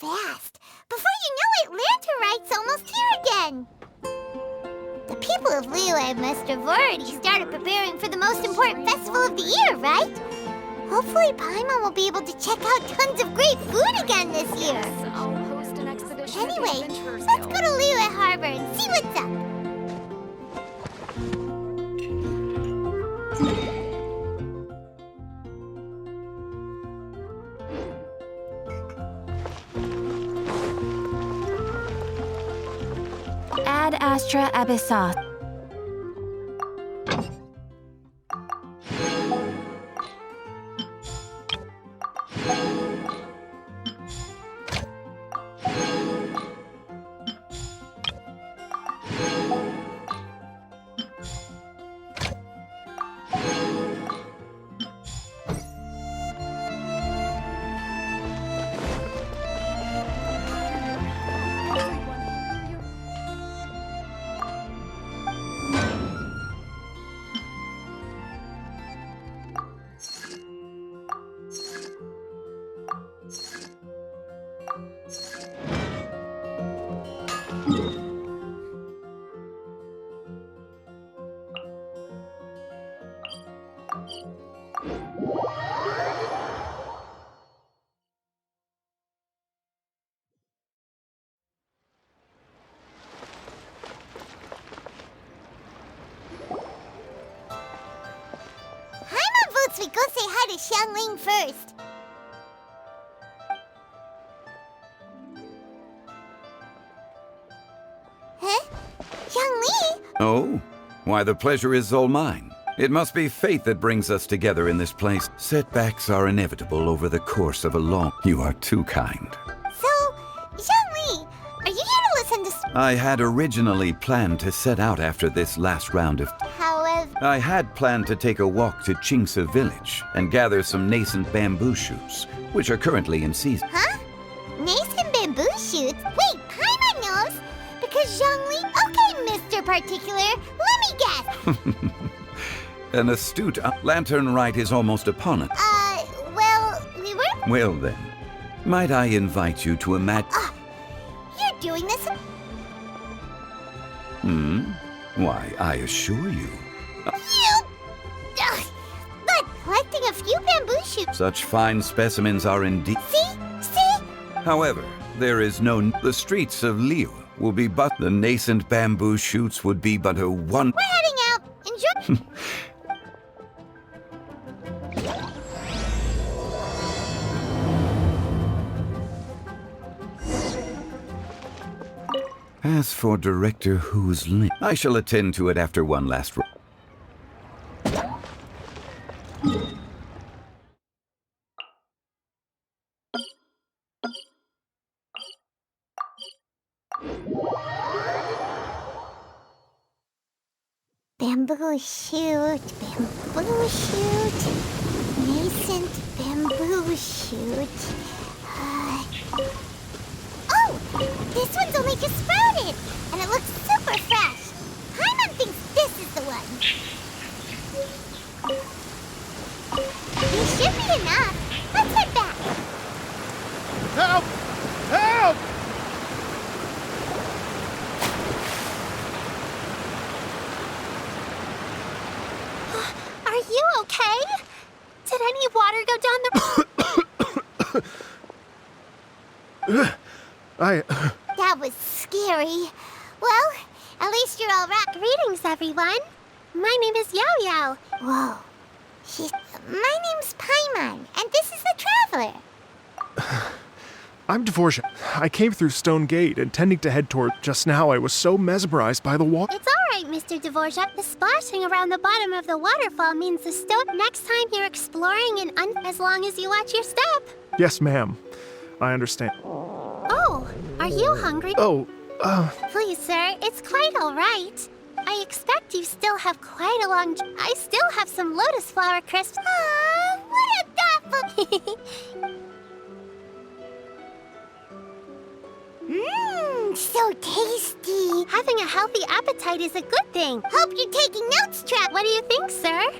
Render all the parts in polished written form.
fast. Before you know it, Lanterite's almost here again. The people of Liyue must have already started preparing for the most important festival of the year, right? Hopefully Paimon will be able to check out tons of great food again this year. Yes, I'll host an expedition. Anyway, let's go to Liyue Harbor and see what's up. Ad Astra Abyssal. We go say hi to Xiangling first. Huh? Xiangling? Oh? Why, the pleasure is all mine. It must be fate that brings us together in this place. Setbacks are inevitable over the course of a long... You are too kind. So, Xiangling, are you here to listen to... I had originally planned to set out after this last round of... However... I had planned to take a walk to Qingce village and gather some nascent bamboo shoots, which are currently in season. Huh? Nascent bamboo shoots? Wait, Paimon knows! Because Xiangling... Okay, Mr. Particular, let me guess! An astute... Lantern Rite is almost upon us. Well, we were... Well then, might I invite you to imagine... You're doing this... Why, I assure you... You... But collecting a few bamboo shoots... Such fine specimens are indeed... See? See? However, there is no... The streets of Liyue will be but... The nascent bamboo shoots would be but a one... We're heading out. Enjoy... As for Director Who's Link, I shall attend to it after one last... Bamboo shoot, nascent bamboo shoot. Oh, this one's only just sprouted, and it looks super fresh. Paimon thinks this is the one. This should be enough. Let's head back. Help! Help! Are you okay? Did any water go down the... That was scary. Well, at least you're all right. Greetings, everyone. My name is Yao Yao. Whoa. My name's Paimon, and this is the Traveler. I'm Dvorak. I came through Stone Gate, intending to head toward... Just now, I was so mesmerized by the water. It's all right, Mr. Dvorak. The splashing around the bottom of the waterfall means the stone... Next time you're exploring as long as you watch your step. Yes, ma'am. I understand. Oh, are you hungry? Oh, Please, sir, it's quite all right. I expect you still have quite a long... I still have some lotus flower crisps. Aw, what a thoughtful... So tasty. Having a healthy appetite is a good thing. Hope you're taking notes, Trap. What do you think, sir?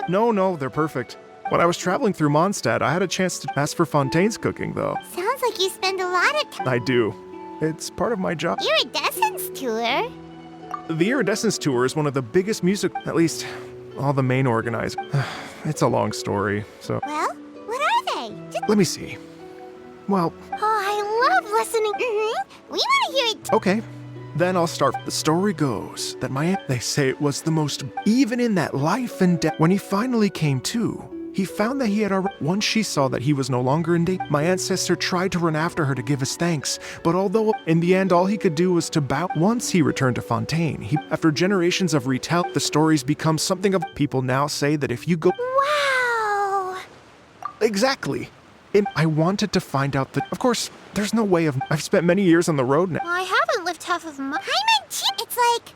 no, they're perfect. When I was traveling through Mondstadt, I had a chance to ask for Fontaine's cooking, though. Sounds like you spend a lot of time. I do. It's part of my job. Iridescence tour? The Iridescence Tour is one of the biggest music, at least all the main organizers. It's a long story, so Well, what are they? let me see. Well, Oh, I love listening. We want to hear it. okay. Then I'll start. The story goes that my aunt, they say it was the most, even in that life and death, when he finally came to, he found that he had already, once she saw that he was no longer in danger, my ancestor tried to run after her to give his thanks, but although in the end all he could do was to bow, once he returned to Fontaine, after generations of retell, the stories become something of, people now say that if you go, Wow. exactly. And I wanted to find out that, of course, there's no way of, I've spent many years on the road now. I haven't lived half of my... Paimon, it's like...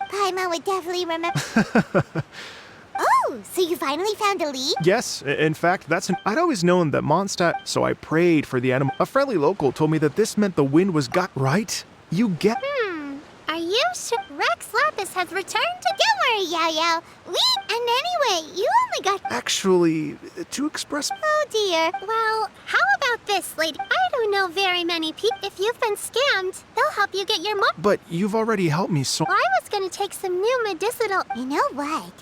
Paimon would definitely remember... Oh, so you finally found a lead? Yes, in fact, I'd always known that Mondstadt, so I prayed for the animal. A friendly local told me that this meant the wind was got right. You get... Are you sure Rex Lapis has returned to... Don't worry, Yao Yao. And anyway, you only got... Actually, to express... Oh, dear. Well, how about this, lady? I don't know very many people. If you've been scammed, they'll help you get your money. But you've already helped me so... I was gonna take some new medicinal... You know what?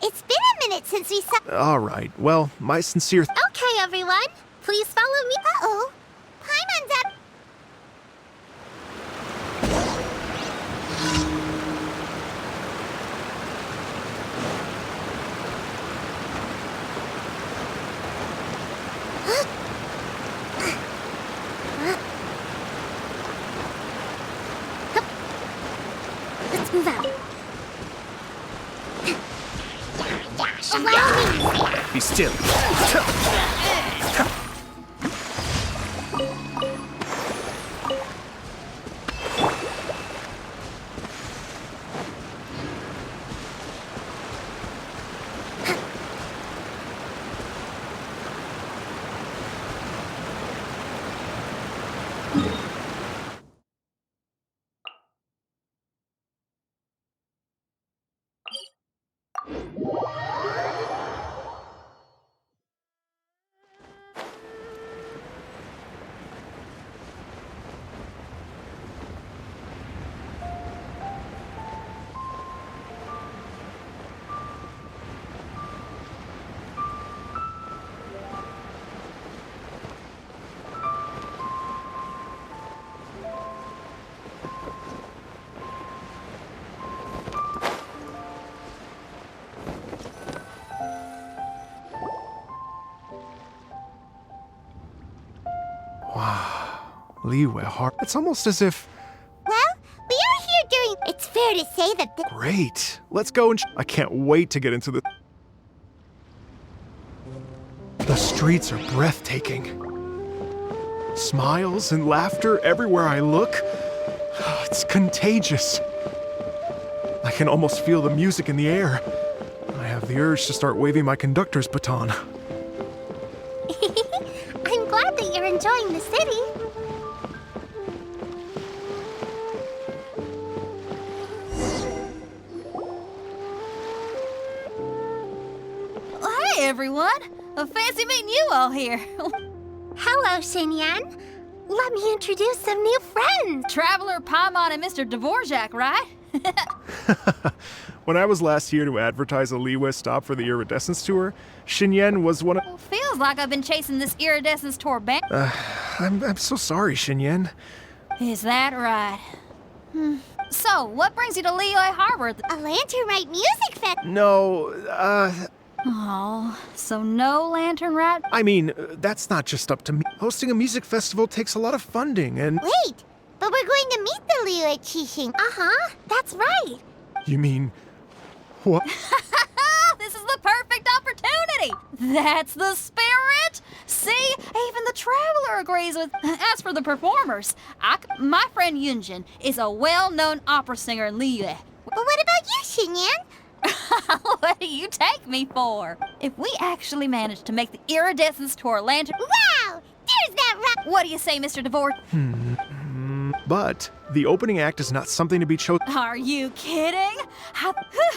It's been a minute since we saw... All right, well, my sincere... Okay, everyone. Please follow me. Uh-oh. Paimon's up. Let's move out. Allow me. Be still. Liwe Heart. It's almost as if... Well, we are here during... It's fair to say that the... Great. Let's go and... I can't wait to get into the... The streets are breathtaking. Smiles and laughter everywhere I look. It's contagious. I can almost feel the music in the air. I have the urge to start waving my conductor's baton. I'm glad that you're enjoying the city. Hey, everyone. Fancy meeting you all here. Hello, Xinyan. Let me introduce some new friends. Traveler Paimon and Mr. Dvorak, right? When I was last here to advertise a Liwe stop for the Iridescence Tour, Xinyan was one of... Feels like I've been chasing this Iridescence tour back. I'm so sorry, Xinyan. Is that right? So, what brings you to Liyue Harbor? A Lantern Rite Music Fest. No, Oh, so no Lantern Rite? I mean, that's not just up to me. Hosting a music festival takes a lot of funding and... Wait, but we're going to meet the Liyue Qixing. Uh-huh, that's right. You mean... What? This is the perfect opportunity! That's the spirit! See, even the Traveler agrees with... As for the performers, my friend Yunjin is a well-known opera singer in Liyue. But what about you, Xinyan? What do you take me for? If we actually manage to make the Iridescence Tour Lantern... Wow, there's that right. What do you say, Mr. DeVore? But the opening act is not something to be chosen. Are you kidding?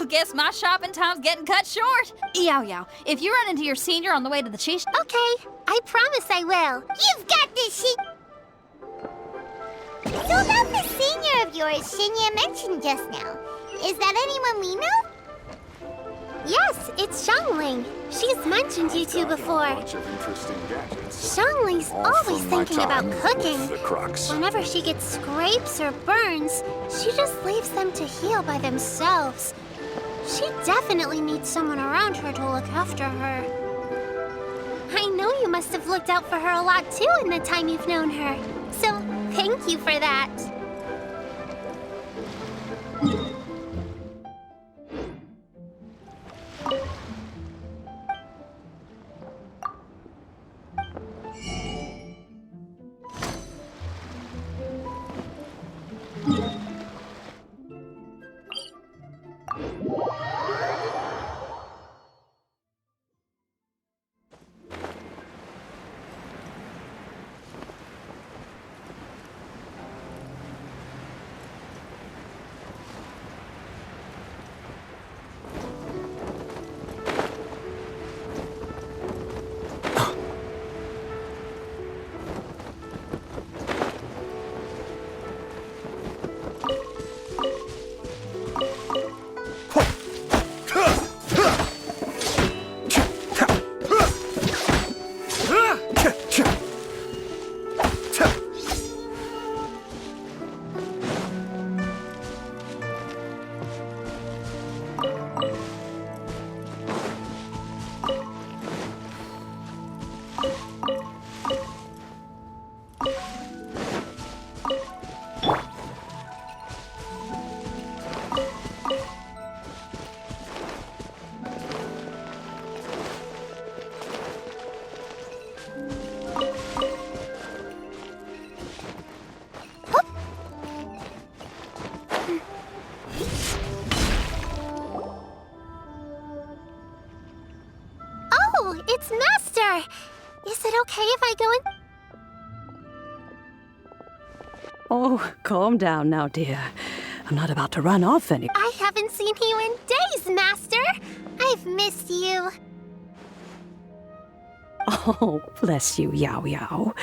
Guess my shopping time's getting cut short. Yow, if you run into your senior on the way to the cheese... Okay, I promise I will. You've got this, So about the senior of yours Shinya mentioned just now, is that anyone we know? Yes, it's Xiangling. She's mentioned you two before. Xiangling's always thinking about cooking. Whenever she gets scrapes or burns, she just leaves them to heal by themselves. She definitely needs someone around her to look after her. I know you must have looked out for her a lot too in the time you've known her. So, thank you for that. It's Master! Is it okay if I go in? Oh, calm down now, dear. I'm not about to run off any. I haven't seen you in days, Master! I've missed you. Oh, bless you, Yao Yao.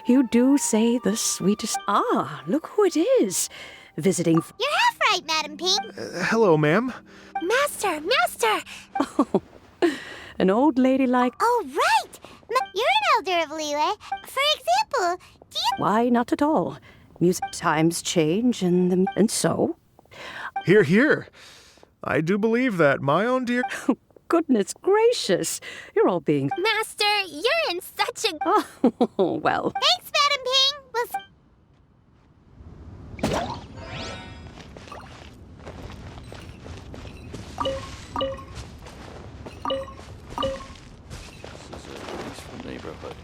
You do say the sweetest. Ah, look who it is. Visiting. You're half right, Madam Pink. Hello, ma'am. Master! Oh, an old lady like. Oh, right! You're an elder of Liyue. For example, do you... Why, not at all. Music times change and so. Hear, hear. I do believe that, my own dear. Goodness gracious. You're all being. Master, you're in such a... Oh, well. Thanks, Madam Ping. We'll... This is a peaceful neighborhood.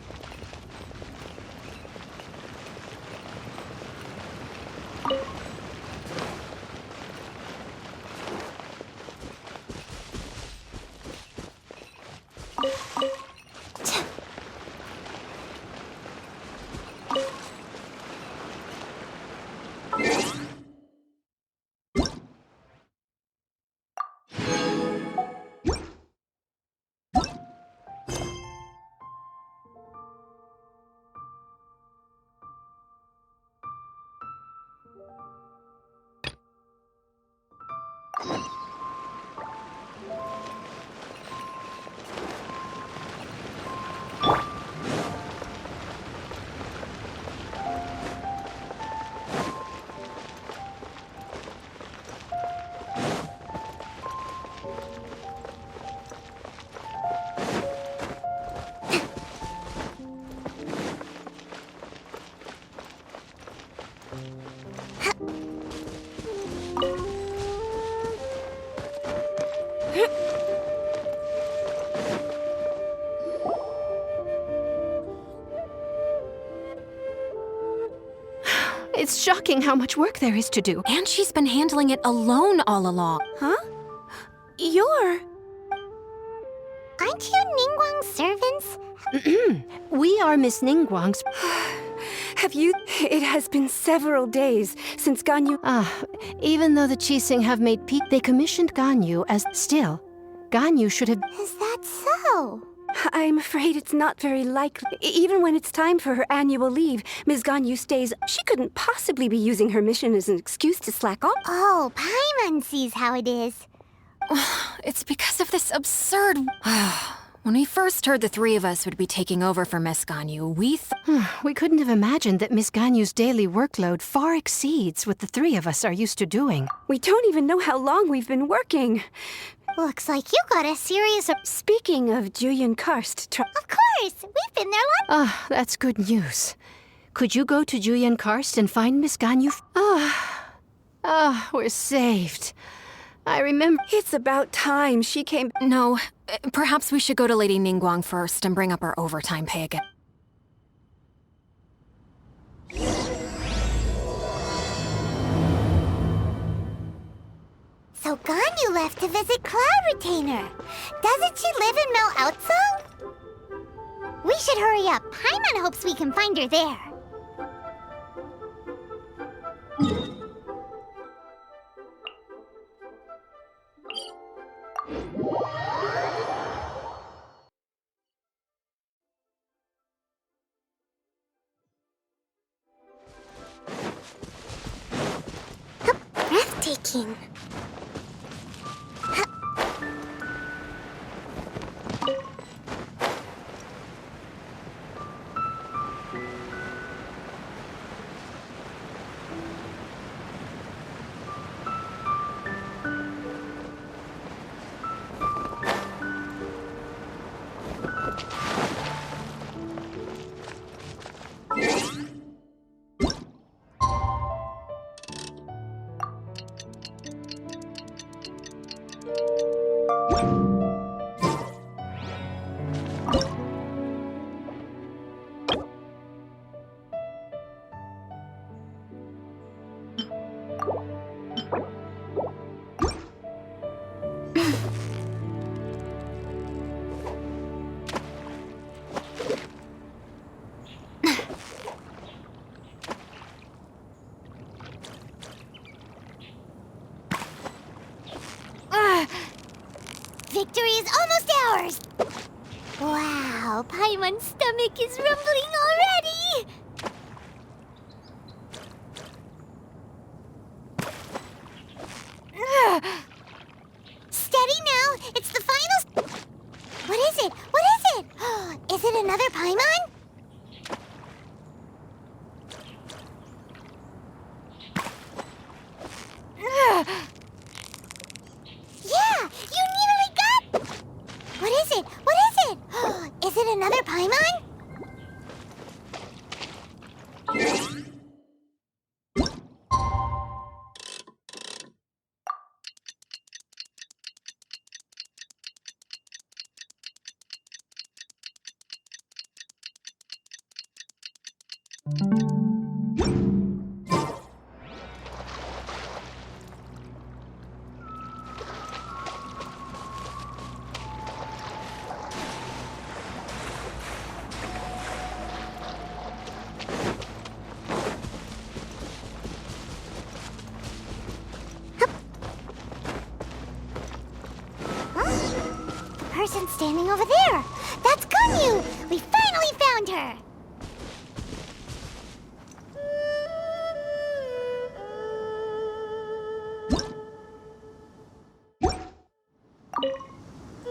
It's shocking how much work there is to do. And she's been handling it alone all along. Huh? You're... Aren't you Ningguang's servants? We are Miss Ningguang's... Have you? It has been several days since Ganyu. Even though the Chising have made peace, they commissioned Ganyu as still. Ganyu should have. Is that so? I'm afraid it's not very likely. Even when it's time for her annual leave, Ms. Ganyu stays. She couldn't possibly be using her mission as an excuse to slack off. Oh, Paimon sees how it is. It's because of this absurd. When we first heard the three of us would be taking over for Miss Ganyu, we couldn't have imagined that Miss Ganyu's daily workload far exceeds what the three of us are used to doing. We don't even know how long we've been working. Looks like you got a serious... Speaking of Julian Karst, Of course! We've been there That's good news. Could you go to Julian Karst and find Miss Ganyu? We're saved. I remember... It's about time she came... No, perhaps we should go to Lady Ningguang first and bring up our overtime pay again. So Ganyu left to visit Cloud Retainer. Doesn't she live in Mel Outsung? We should hurry up. Paimon hopes we can find her there. Breathtaking. Victory is almost ours! Wow, Paimon's stomach is rumbling already! Steady now! It's the final... What is it? What is it? Is it another Paimon? Yeah! You nearly got... What is it? What is it? Is it another Paimon? Person standing over there. That's Ganyu. We finally found her.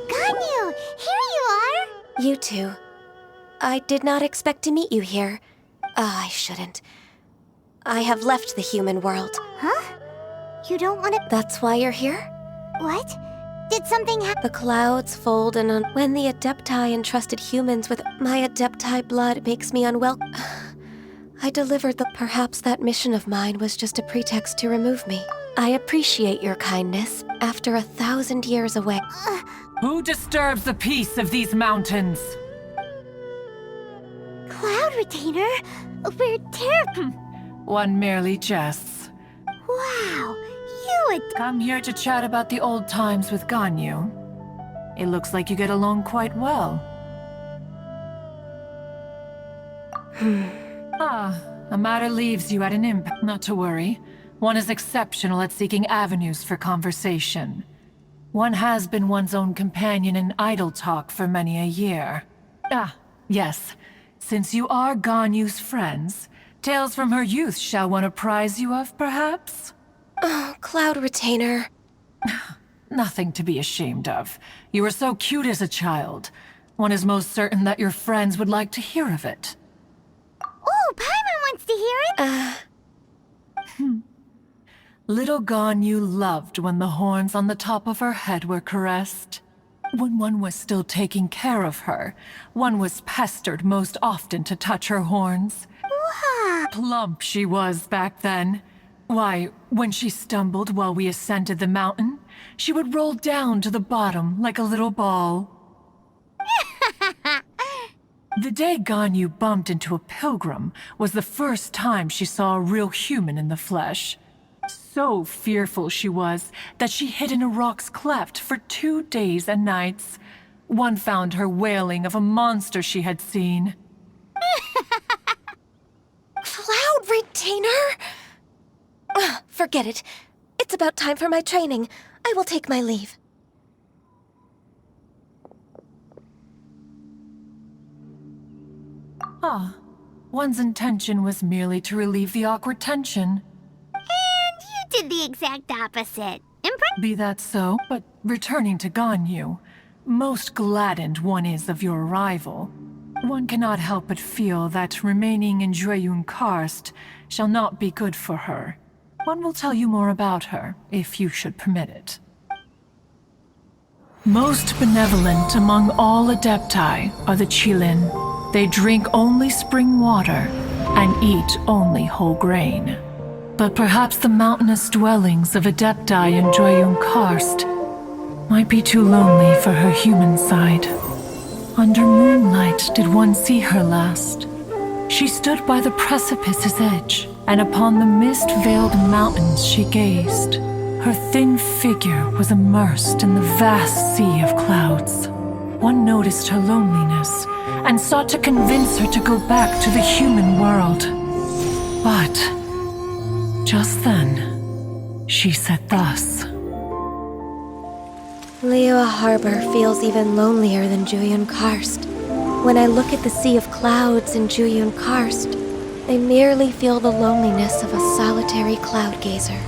Ganyu, here you are. You too. I did not expect to meet you here. I shouldn't. I have left the human world. Huh? You don't want to... That's why you're here? What? Did something happen? The clouds fold in on when the Adepti entrusted humans with my Adepti blood makes me unwell. I delivered perhaps that mission of mine was just a pretext to remove me. I appreciate your kindness after 1,000 years away. Who disturbs the peace of these mountains? Cloud Retainer? We're terrible. One merely jests. Wow, you would... Come here to chat about the old times with Ganyu. It looks like you get along quite well. A matter leaves you at an impasse. Not to worry. One is exceptional at seeking avenues for conversation. One has been one's own companion in idle talk for many a year. Ah, yes. Since you are Ganyu's friends, tales from her youth shall one apprise you of, perhaps? Oh, Cloud Retainer. Nothing to be ashamed of. You were so cute as a child. One is most certain that your friends would like to hear of it. Oh, Paimon wants to hear it. Little Ganyu loved when the horns on the top of her head were caressed. When one was still taking care of her, one was pestered most often to touch her horns. Plump she was back then. Why, when she stumbled while we ascended the mountain, she would roll down to the bottom like a little ball. The day Ganyu bumped into a pilgrim was the first time she saw a real human in the flesh. So fearful she was that she hid in a rock's cleft for 2 days and nights. One found her wailing of a monster she had seen. Cloud Retainer? Forget it. It's about time for my training. I will take my leave. Ah, one's intention was merely to relieve the awkward tension. And you did the exact opposite. Be that so, but returning to Ganyu, most gladdened one is of your arrival. One cannot help but feel that remaining in Jueyun Karst shall not be good for her. One will tell you more about her, if you should permit it. Most benevolent among all Adepti are the Chilin. They drink only spring water and eat only whole grain. But perhaps the mountainous dwellings of Adepti in Jueyun Karst might be too lonely for her human side. Under moonlight did one see her last. She stood by the precipice's edge, and upon the mist-veiled mountains she gazed. Her thin figure was immersed in the vast sea of clouds. One noticed her loneliness, and sought to convince her to go back to the human world. But just then, she said thus. Liyue Harbor feels even lonelier than Jueyun Karst. When I look at the sea of clouds in Jueyun Karst, I merely feel the loneliness of a solitary cloud gazer.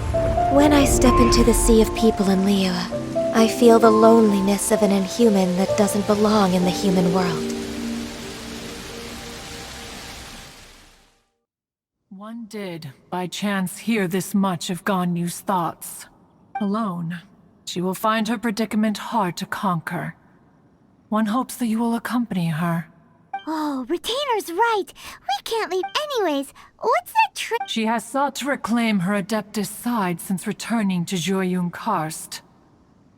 When I step into the sea of people in Liyue, I feel the loneliness of an inhuman that doesn't belong in the human world. One did, by chance, hear this much of Ganyu's thoughts. Alone, she will find her predicament hard to conquer. One hopes that you will accompany her. Oh, Retainer's right. We can't leave anyways. What's that trick? She has sought to reclaim her Adeptus side since returning to Jueyun Karst.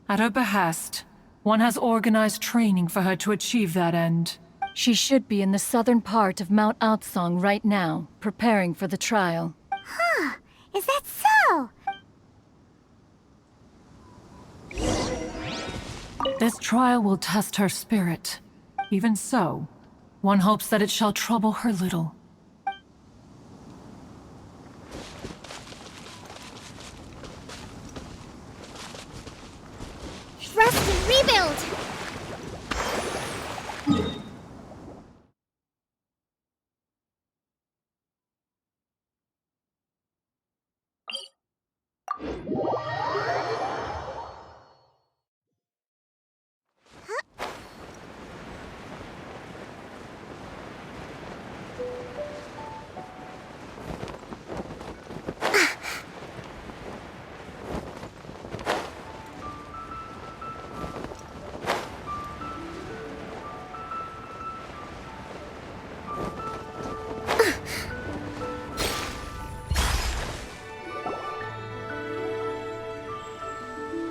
At her behest, one has organized training for her to achieve that end. She should be in the southern part of Mount Aotsong right now, preparing for the trial. Huh. Is that so? This trial will test her spirit. Even so, one hopes that it shall trouble her little. Rest and rebuild!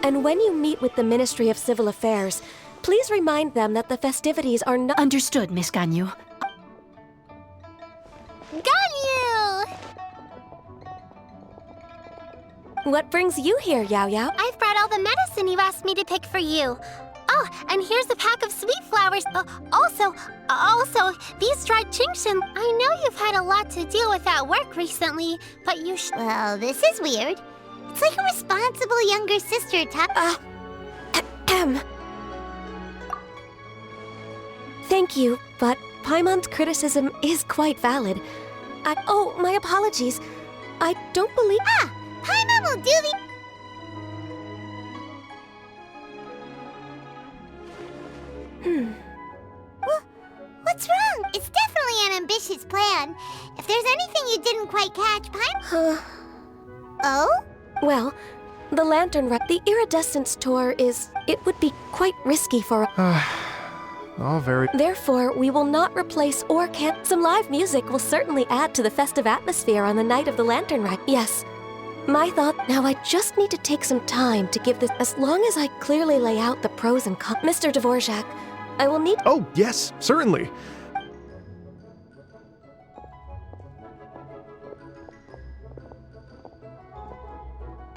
And when you meet with the Ministry of Civil Affairs, please remind them that the festivities are not— Understood, Miss Ganyu. Ganyu! What brings you here, Yao Yao? I've brought all the medicine you asked me to pick for you. Oh, and here's a pack of sweet flowers. Also, these dried chingshin. I know you've had a lot to deal with at work recently, but you Well, this is weird. It's like a responsible younger sister Thank you, but Paimon's criticism is quite valid. Oh, my apologies. I don't believe... Paimon will do the... What's wrong? It's definitely an ambitious plan. If there's anything you didn't quite catch, Oh? Well, the the iridescence tour it would be quite risky for... All very... Therefore, we will not replace or some live music will certainly add to the festive atmosphere on the night of the lantern ride. Yes. My thought, now I just need to take some time to give this, as long as I clearly lay out the pros and cons. Mr. Dvorak, I will need... Oh, yes, certainly.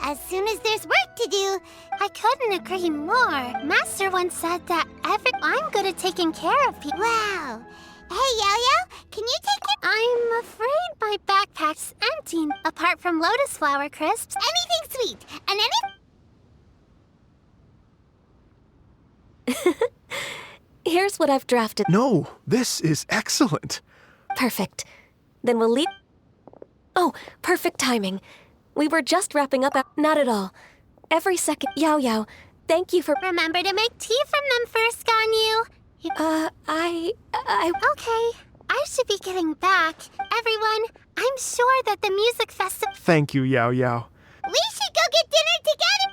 As soon as there's work to do, I couldn't agree more. Master once said that I'm good at taking care of people. Wow. Hey, Yo-Yo, can you take it? I'm afraid my backpack's empty, apart from lotus flower crisps. Anything sweet, and Here's what I've drafted. No, this is excellent. Perfect. Then we'll leave... Oh, perfect timing. We were just wrapping up Not at all. Every second... Yao, thank you for... Remember to make tea from them first, Ganyu. Okay, I should be getting back. Everyone, I'm sure that the music festival... Thank you, Yao. We should go get dinner together!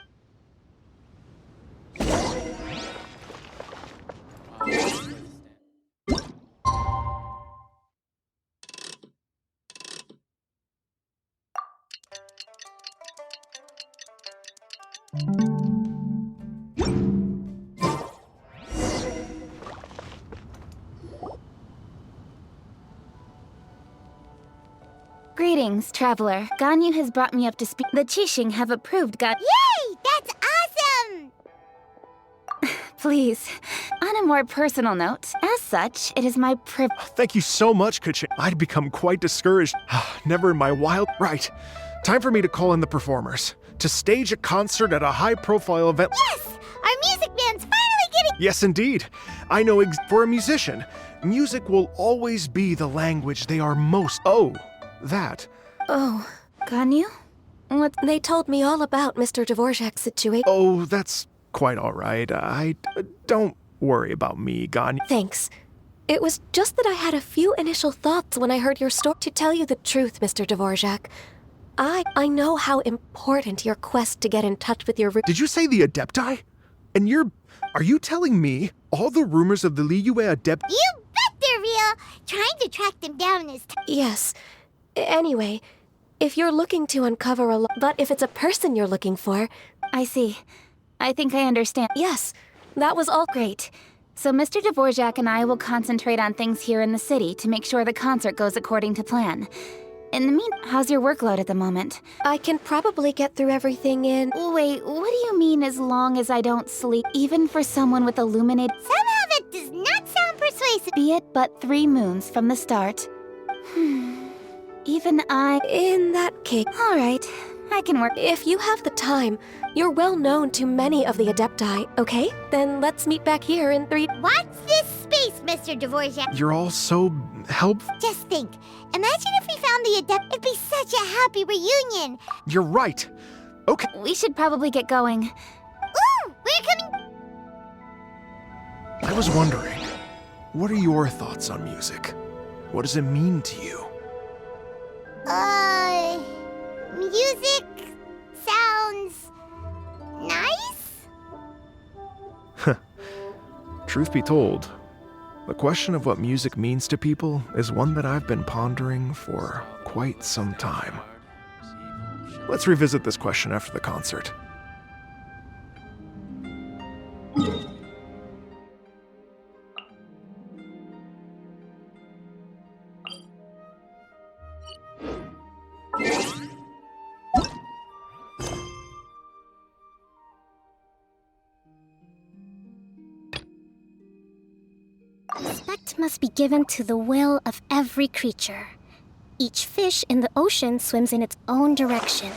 Greetings, traveler. Ganyu has brought me up to speed. The Qixing have approved Yay! That's awesome! Please, on a more personal note, as such, it is my privilege. Thank you so much, Kachin. I'd become quite discouraged. Never in my wild... Right. Time for me to call in the performers. To stage a concert at a high-profile event... Yes! Our music band's finally getting... Yes, indeed. I know for a musician, music will always be the language they are most... Oh, that. Oh, Ganyu? What? They told me all about Mr. Dvorak's situation. Oh, that's quite all right. Don't worry about me, Ganyu. Thanks. It was just that I had a few initial thoughts when I heard your story. To tell you the truth, Mr. Dvorak, I know how important your quest to get in touch with your... Did you say the Adepti? And are you telling me all the rumors of the Liyue Adept... You bet they're real! Trying to track them down is... Yes. Anyway, if you're looking to uncover but if it's a person you're looking for... I see. I think I understand. Yes, that was all. Great. So Mr. Dvorak and I will concentrate on things here in the city to make sure the concert goes according to plan. In the meantime, how's your workload at the moment? I can probably get through everything in... Wait, what do you mean as long as I don't sleep? Even for someone with illuminated... Somehow that does not sound persuasive. Be it but 3 moons from the start. Even I... In that case... All right, I can work. If you have the time, you're well known to many of the Adepti, okay? Then let's meet back here in 3... Watch this space, Mr. Dvorak. You're all so helpful. Just think. Imagine if we found the Adept. It'd be such a happy reunion. You're right. Okay. We should probably get going. Ooh, we're coming... I was wondering, what are your thoughts on music? What does it mean to you? Music sounds nice? Truth be told, the question of what music means to people is one that I've been pondering for quite some time. Let's revisit this question after the concert. Respect must be given to the will of every creature. Each fish in the ocean swims in its own direction.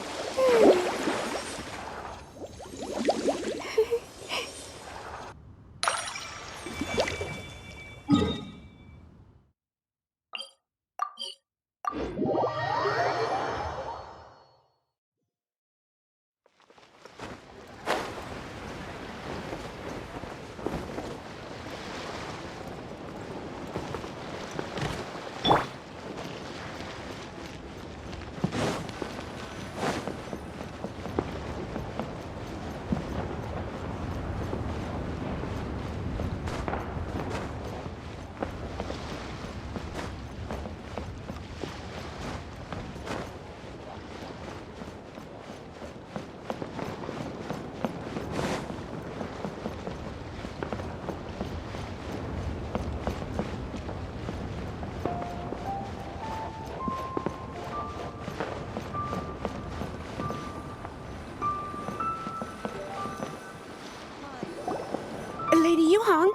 Lady Yuhong?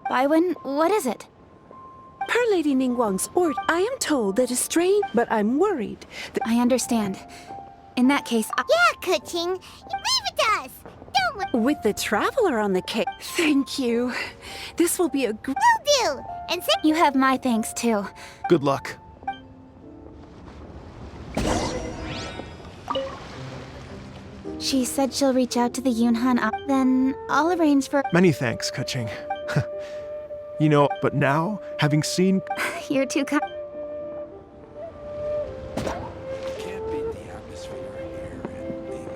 Baiwen, what is it? Per Lady Ningguang's order, I am told that a strain, but I'm worried. I understand. In that case, Yeah, Kuching. Leave it to us. Don't With the Traveler on the case. Thank you. This will be a will do. And say you have my thanks too. Good luck. She said she'll reach out to the Yunhan. Then I'll arrange for. Many thanks, Kuching. You know, but now, having seen... You're too kind. Can't beat the atmosphere here and being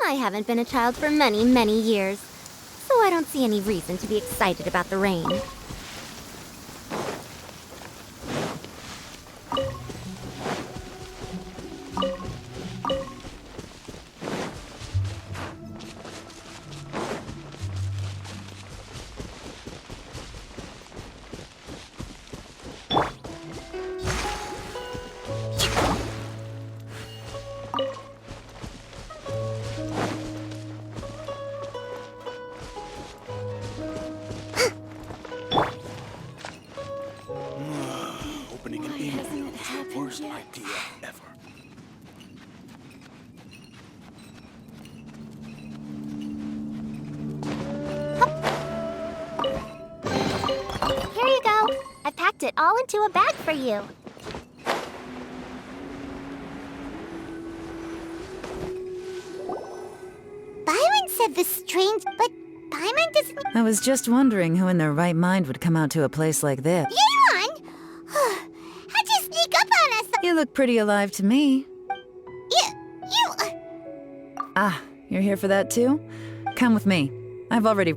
I haven't been a child for many, many years, so I don't see any reason to be excited about the rain. opening an email is the worst idea ever. Here you go. I packed it all into a bag for you. Byron said this strange, but Byron doesn't... I was just wondering who in their right mind would come out to a place like this. Yeon! How'd you sneak up on us? You look pretty alive to me. You... Ah, you're here for that too? Come with me. I've already...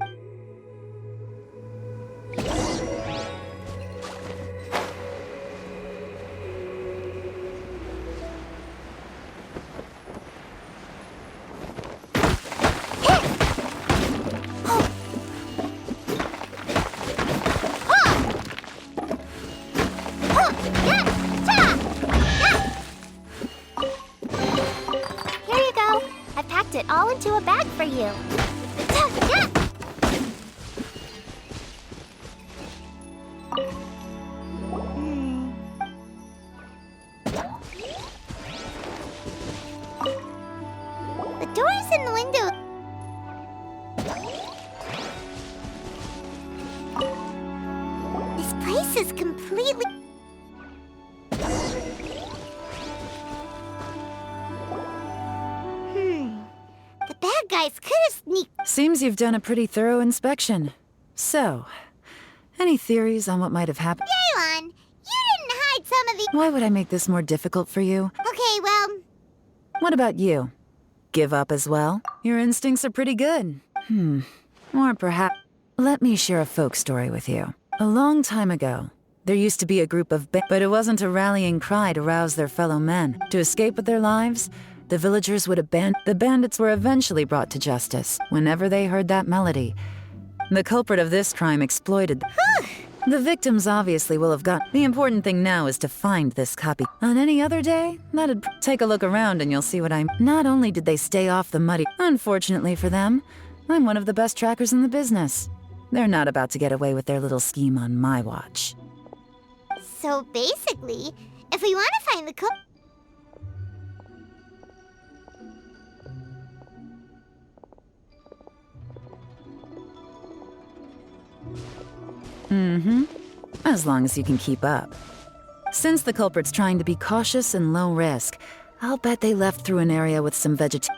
Here you go. I packed it all into a bag for you. The doors and the window. This place is completely... The bad guys could have sneaked... Seems you've done a pretty thorough inspection. So, any theories on what might have happened? Yeon, you didn't hide some of the... Why would I make this more difficult for you? Okay, well... What about you? Give up as well? Your instincts are pretty good. Or perhaps... Let me share a folk story with you. A long time ago, there used to be a group of but it wasn't a rallying cry to rouse their fellow men. To escape with their lives, the villagers would abandon. The bandits were eventually brought to justice whenever they heard that melody. The culprit of this crime exploited. The victims obviously will have got. The important thing now is to find this copy. On any other day, take a look around and you'll see what I'm. Not only did they stay off the muddy, unfortunately for them, I'm one of the best trackers in the business. They're not about to get away with their little scheme on my watch. So basically, if we want to find the As long as you can keep up. Since the culprit's trying to be cautious and low risk, I'll bet they left through an area with some vegetation.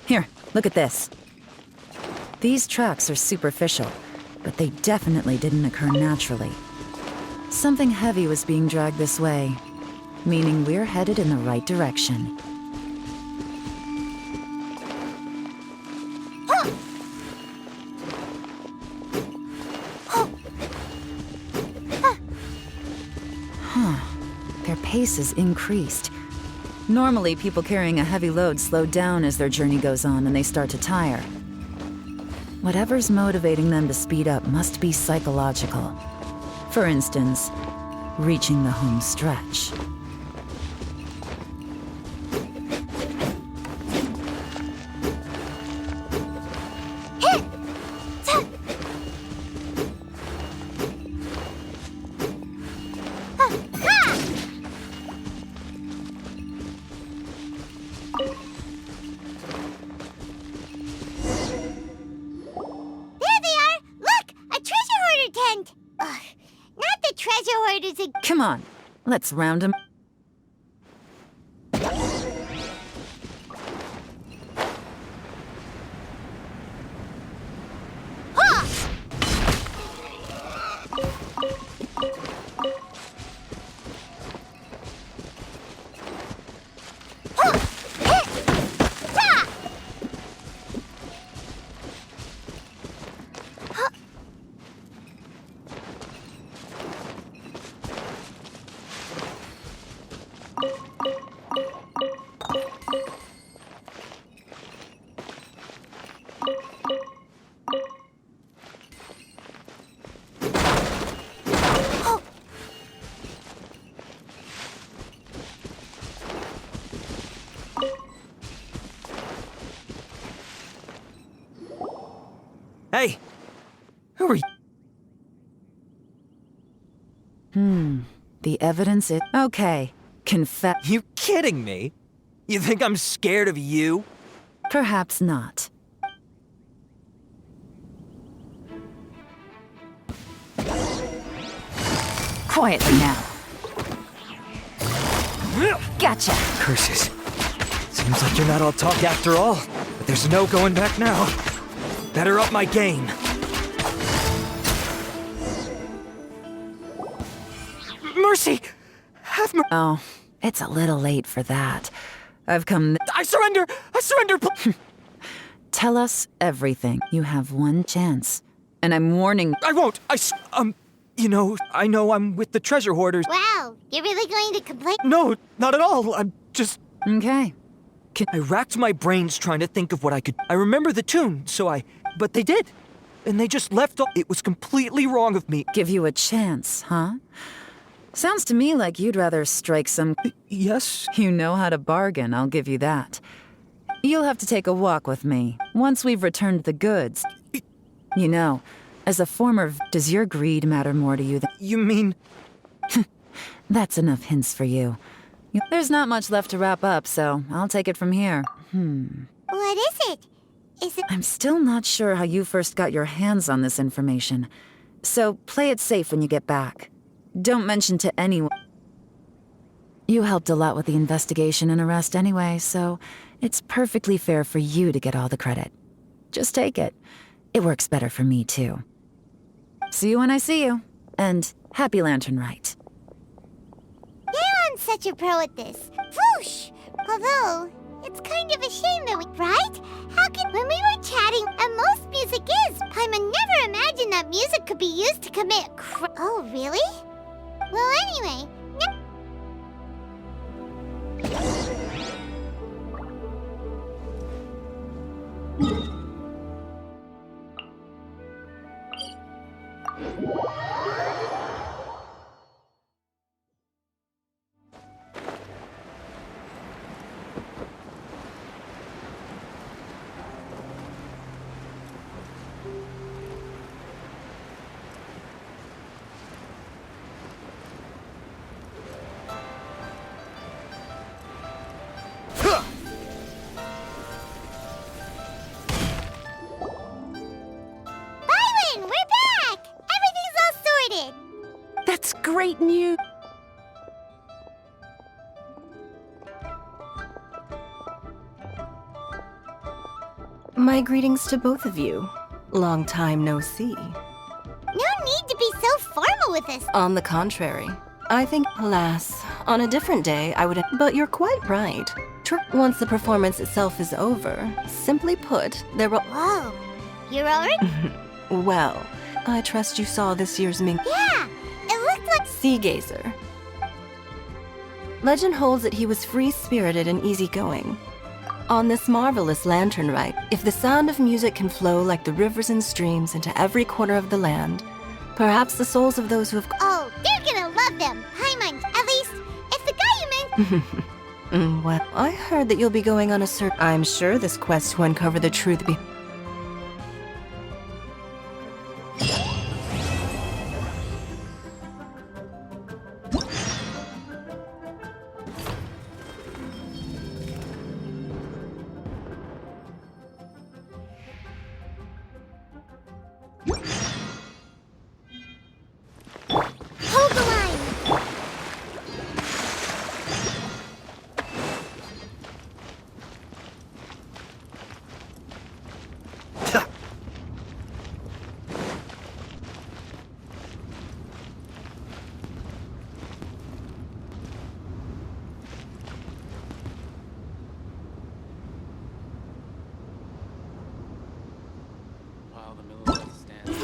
Here, look at this. These tracks are superficial, but they definitely didn't occur naturally. Something heavy was being dragged this way, meaning we're headed in the right direction. Their pace is increased. Normally, people carrying a heavy load slow down as their journey goes on and they start to tire. Whatever's motivating them to speed up must be psychological. For instance, reaching the home stretch. Come on, let's round them. Hey! Who are you? The evidence is... Okay, confess... You kidding me? You think I'm scared of you? Perhaps not. Quietly now. Gotcha! Curses. Seems like you're not all talk after all, but there's no going back now. Better up my game. Mercy! Have mercy. Oh, it's a little late for that. I've come... I surrender! I surrender! Tell us everything. You have one chance. And I'm warning... I won't! You know, I know I'm with the treasure hoarders. Wow, you're really going to complain? No, not at all. I'm just... Okay. I racked my brains trying to think of what I could... I remember the tune, so But they did. And they just left off. It was completely wrong of me. Give you a chance, huh? Sounds to me like you'd rather strike some... Yes? You know how to bargain, I'll give you that. You'll have to take a walk with me, once we've returned the goods. You know, as a former... Does your greed matter more to you than... You mean... That's enough hints for you. There's not much left to wrap up, so I'll take it from here. What is it? Is it... I'm still not sure how you first got your hands on this information. So play it safe when you get back. Don't mention to anyone. You helped a lot with the investigation and arrest anyway, so it's perfectly fair for you to get all the credit. Just take it. It works better for me, too. See you when I see you. And happy Lantern Rite. Leon's such a pro at this. Whoosh! Although, It's kind of a shame that we, right? How can, when we were chatting, and most music is, Paimon never imagined that music could be used to commit Oh, really? Well, anyway, Byron, we're back! Everything's all sorted! That's great news. My greetings to both of you. Long time no see. No need to be so formal with us. On the contrary, I think, alas, on a different day I would. But you're quite right. Once the performance itself is over, simply put, there will. Whoa, you're already? Well, I trust you saw this year's Ming. Yeah, it looked like Sea Gazer. Legend holds that he was free-spirited and easygoing. On this marvelous lantern rite, if the sound of music can flow like the rivers and streams into every corner of the land, perhaps the souls of those who have. Oh, they're gonna love them. Paimon, at least, if the guy you mentioned. Well, I heard that you'll be going on a search. I'm sure this quest to uncover the truth be. Hold the line! While the military stands.